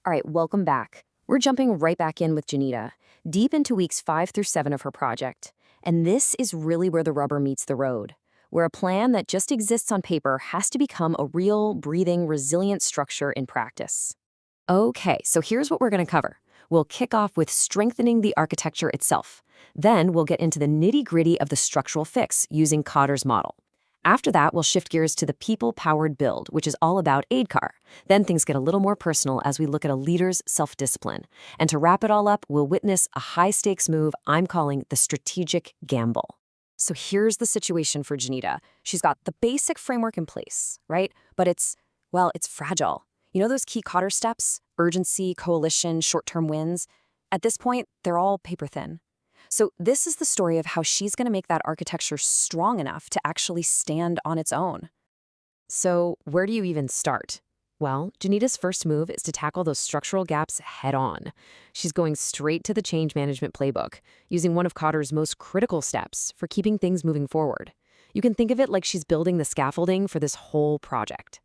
All right, welcome back. We're jumping right back in with Janita, deep into weeks 5 through 7 of her project. And this is really where the rubber meets the road, where a plan that just exists on paper has to become a real, breathing, resilient structure in practice. Okay, so here's what we're going to cover. We'll kick off with strengthening the architecture itself. Then we'll get into the nitty-gritty of the structural fix using Kotter's model. After that, we'll shift gears to the people-powered build, which is all about ADKAR. Then things get a little more personal as we look at a leader's self-discipline. And to wrap it all up, we'll witness a high-stakes move I'm calling the strategic gamble. So here's the situation for Janita. She's got the basic framework in place, right? But it's fragile. You know those key Kotter steps? Urgency, coalition, short-term wins? At this point, they're all paper thin. So this is the story of how she's going to make that architecture strong enough to actually stand on its own. So where do you even start? Well, Janita's first move is to tackle those structural gaps head on. She's going straight to the change management playbook, using one of Kotter's most critical steps for keeping things moving forward. You can think of it like she's building the scaffolding for this whole project.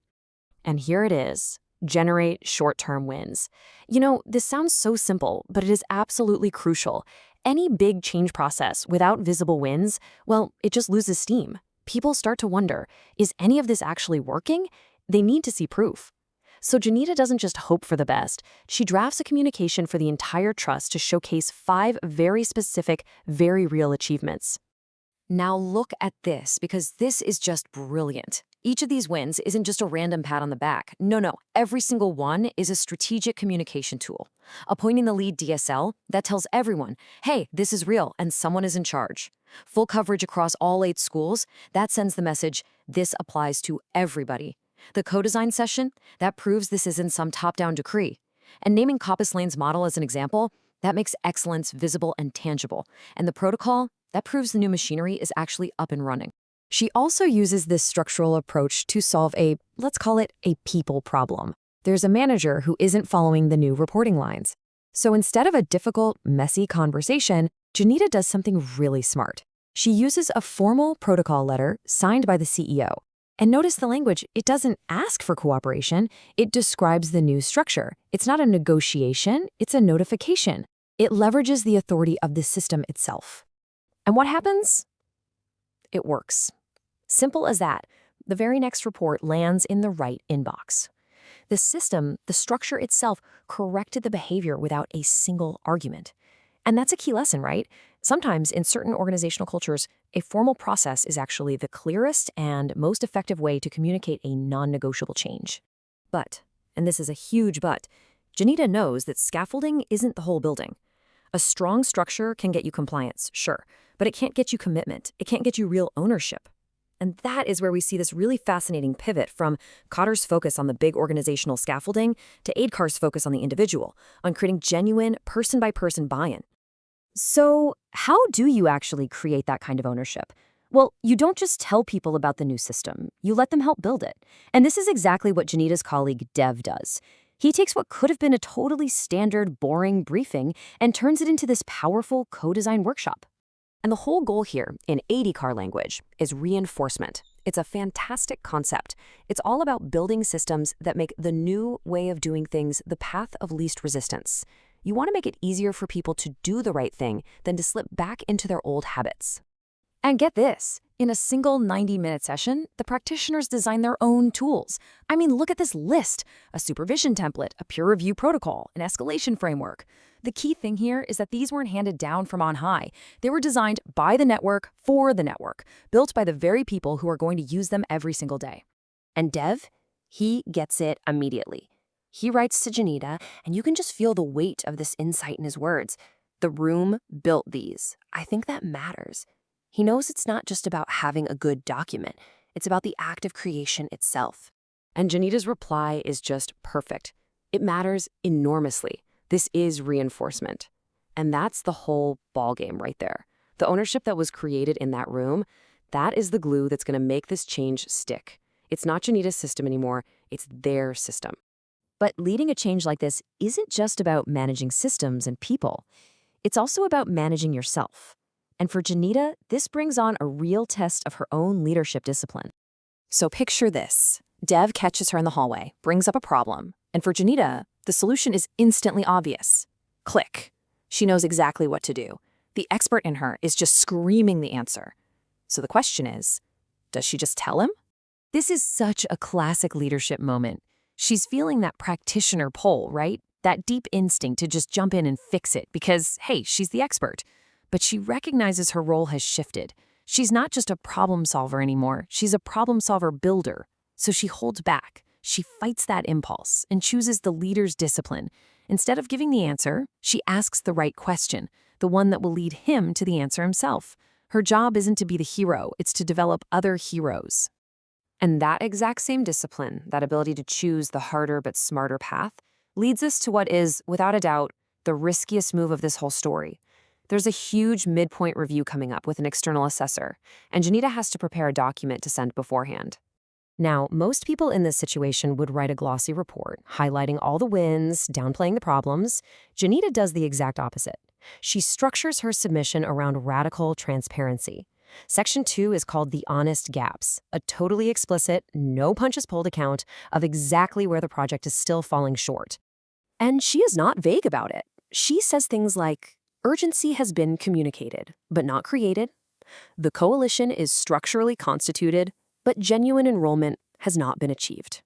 And here it is. Generate short-term wins. You know, this sounds so simple, but it is absolutely crucial. Any big change process without visible wins, well, it just loses steam. People start to wonder, is any of this actually working? They need to see proof. So Janita doesn't just hope for the best. She drafts a communication for the entire trust to showcase 5 very specific, very real achievements. Now look at this, because this is just brilliant. Each of these wins isn't just a random pat on the back. No, every single one is a strategic communication tool. Appointing the lead DSL, that tells everyone, hey, this is real and someone is in charge. Full coverage across all 8 schools, that sends the message, this applies to everybody. The co-design session, that proves this isn't some top-down decree. And naming Coppice Lane's model as an example, that makes excellence visible and tangible. And the protocol, that proves the new machinery is actually up and running. She also uses this structural approach to solve let's call it a people problem. There's a manager who isn't following the new reporting lines. So instead of a difficult, messy conversation, Janita does something really smart. She uses a formal protocol letter signed by the CEO. And notice the language, it doesn't ask for cooperation, it describes the new structure. It's not a negotiation, it's a notification. It leverages the authority of the system itself. And what happens? It works. Simple as that. The very next report lands in the right inbox. The system, the structure itself, corrected the behavior without a single argument. And that's a key lesson, right? Sometimes in certain organizational cultures, a formal process is actually the clearest and most effective way to communicate a non-negotiable change. But, and this is a huge but, Janita knows that scaffolding isn't the whole building. A strong structure can get you compliance, sure, but it can't get you commitment. It can't get you real ownership. And that is where we see this really fascinating pivot from Kotter's focus on the big organizational scaffolding to ADKAR's focus on the individual, on creating genuine person-by-person buy-in. So how do you actually create that kind of ownership? Well, you don't just tell people about the new system. You let them help build it. And this is exactly what Janita's colleague Dev does. He takes what could have been a totally standard, boring briefing and turns it into this powerful co-design workshop. And the whole goal here, in ADKAR language, is reinforcement. It's a fantastic concept. It's all about building systems that make the new way of doing things the path of least resistance. You want to make it easier for people to do the right thing than to slip back into their old habits. And get this, in a single 90-minute session, the practitioners design their own tools. I mean, look at this list: a supervision template, a peer review protocol, an escalation framework. The key thing here is that these weren't handed down from on high. They were designed by the network for the network, built by the very people who are going to use them every single day. And Dev, he gets it immediately. He writes to Janita, and you can just feel the weight of this insight in his words. The room built these. I think that matters. He knows it's not just about having a good document. It's about the act of creation itself. And Janita's reply is just perfect. It matters enormously. This is reinforcement. And that's the whole ballgame right there. The ownership that was created in that room, that is the glue that's going to make this change stick. It's not Janita's system anymore. It's their system. But leading a change like this isn't just about managing systems and people. It's also about managing yourself. And for Janita, this brings on a real test of her own leadership discipline. So picture this. Dev catches her in the hallway, brings up a problem, And for Janita, the solution is instantly obvious. Click. She knows exactly what to do. The expert in her is just screaming the answer. So the question is, does she just tell him? This is such a classic leadership moment. She's feeling that practitioner pull, right? That deep instinct to just jump in and fix it because, hey, she's the expert. But she recognizes her role has shifted. She's not just a problem solver anymore. She's a problem solver builder. So she holds back. She fights that impulse and chooses the leader's discipline. Instead of giving the answer, she asks the right question, the one that will lead him to the answer himself. Her job isn't to be the hero, it's to develop other heroes. And that exact same discipline, that ability to choose the harder but smarter path, leads us to what is, without a doubt, the riskiest move of this whole story. There's a huge midpoint review coming up with an external assessor, and Janita has to prepare a document to send beforehand. Now, most people in this situation would write a glossy report, highlighting all the wins, downplaying the problems. Janita does the exact opposite. She structures her submission around radical transparency. Section 2 is called the honest gaps, a totally explicit, no punches pulled account of exactly where the project is still falling short. And she is not vague about it. She says things like, urgency has been communicated, but not created. The coalition is structurally constituted, but genuine enrollment has not been achieved.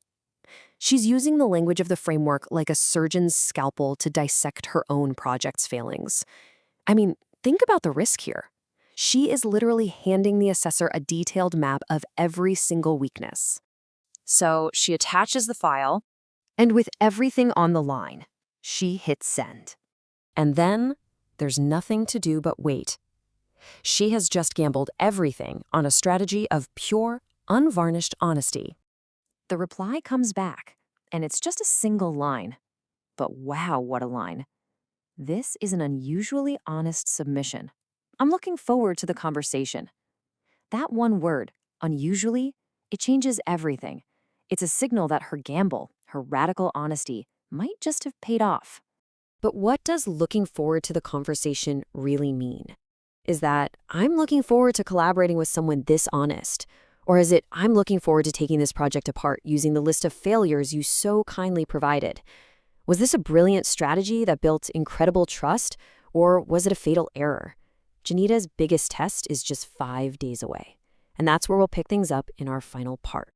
She's using the language of the framework like a surgeon's scalpel to dissect her own project's failings. I mean, think about the risk here. She is literally handing the assessor a detailed map of every single weakness. So she attaches the file, and with everything on the line, she hits send. And then there's nothing to do but wait. She has just gambled everything on a strategy of pure, unvarnished honesty. The reply comes back, and it's just a single line. But wow, what a line. This is an unusually honest submission. I'm looking forward to the conversation. That one word, unusually, it changes everything. It's a signal that her gamble, her radical honesty, might just have paid off. But what does looking forward to the conversation really mean? Is that I'm looking forward to collaborating with someone this honest? Or is it I'm looking forward to taking this project apart using the list of failures you so kindly provided? Was this a brilliant strategy that built incredible trust, or was it a fatal error? Janita's biggest test is just 5 days away. And that's where we'll pick things up in our final part.